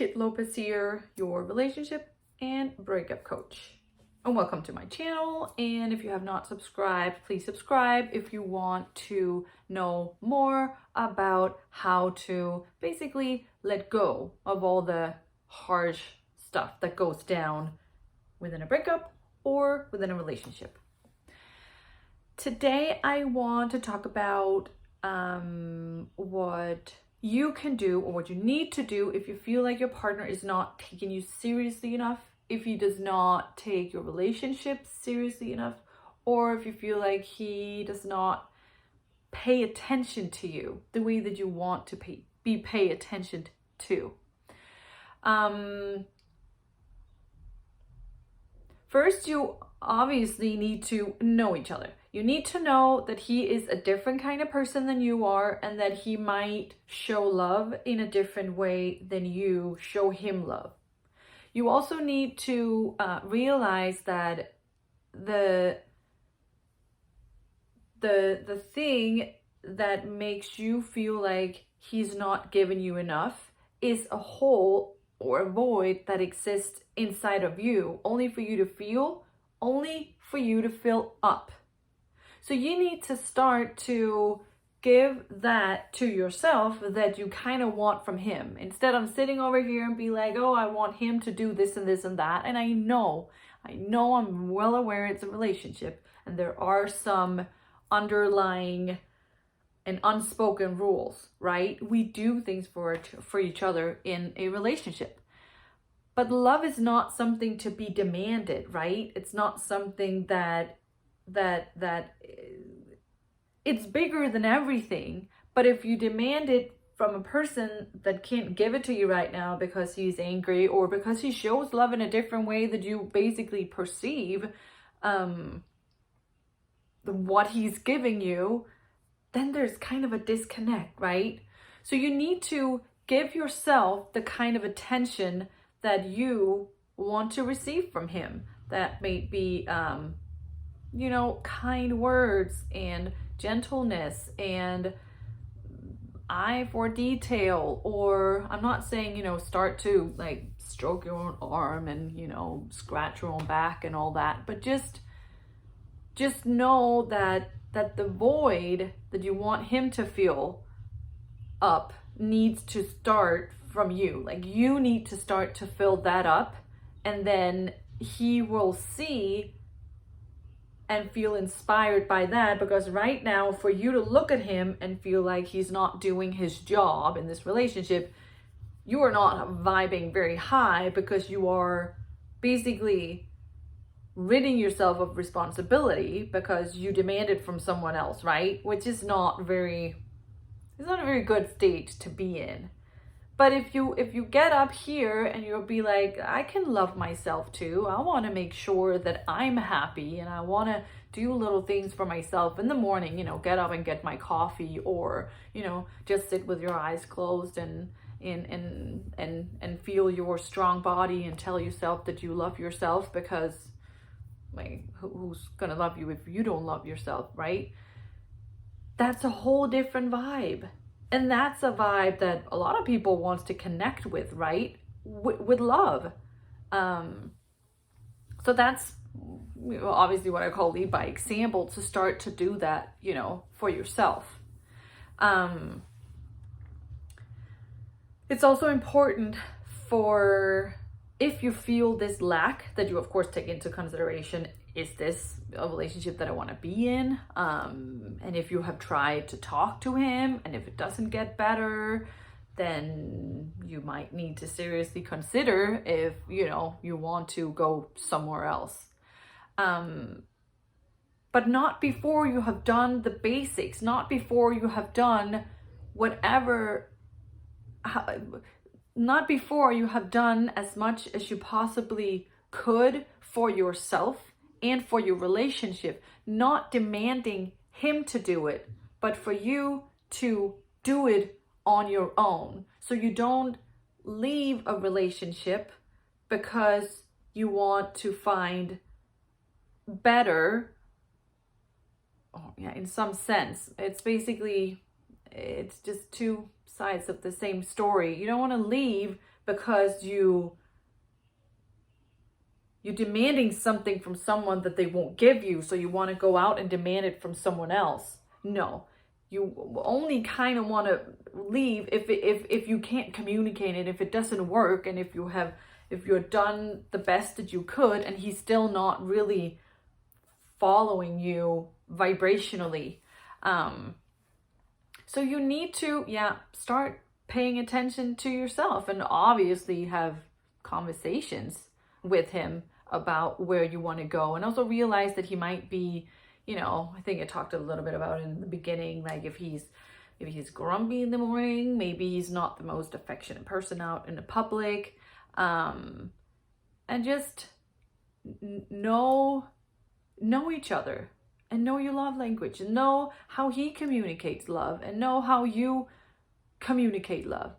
Kit Lopez here, your relationship and breakup coach. And welcome to my channel. And if you have not subscribed, please subscribe if you want to know more about how to basically let go of all the harsh stuff that goes down within a breakup or within a relationship. Today, I want to talk about what you can do or what you need to do if you feel like your partner is not taking you seriously enough, if he does not take your relationship seriously enough, or if you feel like he does not pay attention to you the way that you want to pay attention to. First, you obviously need to know each other. You need to know that he is a different kind of person than you are, and that he might show love in a different way than you show him love. You also need to realize that the thing that makes you feel like he's not giving you enough is a hole or a void that exists inside of you, only for you to fill up. So you need to start to give that to yourself that you kind of want from him. Instead of sitting over here and be like, oh, I want him to do this and this and that. And I know I'm well aware it's a relationship and there are some underlying and unspoken rules, right? We do things for each other in a relationship. But love is not something to be demanded, right? It's not something that it's bigger than everything. But if you demand it from a person that can't give it to you right now because he's angry or because he shows love in a different way that you basically perceive what he's giving you, then there's kind of a disconnect, right? So you need to give yourself the kind of attention that you want to receive from him. That may be, kind words and gentleness and eye for detail. Or I'm not saying, start to like stroke your own arm and, scratch your own back and all that. But just know that the void that you want him to fill up needs to start from you. Like you need to start to fill that up, and then he will see and feel inspired by that. Because right now, for you to look at him and feel like he's not doing his job in this relationship, you are not vibing very high, because you are basically ridding yourself of responsibility because you demand it from someone else, right? Which is not a very good state to be in. But if you get up here and you'll be like, I can love myself too. I want to make sure that I'm happy, and I want to do little things for myself in the morning, get up and get my coffee, or, just sit with your eyes closed and feel your strong body and tell yourself that you love yourself, because like, who's going to love you if you don't love yourself, right? That's a whole different vibe. And that's a vibe that a lot of people wants to connect with, right? With love. So that's obviously what I call lead by example, to start to do that, for yourself. It's also important for, if you feel this lack, that you of course take into consideration, is this a relationship that I want to be in? And if you have tried to talk to him and if it doesn't get better, then you might need to seriously consider if, you want to go somewhere else. But not before you have done the basics, not before you have done not before you have done as much as you possibly could for yourself and for your relationship, not demanding him to do it, but for you to do it on your own. So you don't leave a relationship because you want to find better. Oh, yeah, in some sense, it's just two sides of the same story. You don't want to leave because you're demanding something from someone that they won't give you, so you want to go out and demand it from someone else. No, you only kind of want to leave if you can't communicate it, if it doesn't work, and if you're done the best that you could and he's still not really following you vibrationally. So you need to, start paying attention to yourself, and obviously have conversations with him about where you want to go, and also realize that he might be, I think I talked a little bit about it in the beginning, like if he's grumpy in the morning, maybe he's not the most affectionate person out in the public, and just know each other, and know your love language, and know how he communicates love, and know how you communicate love.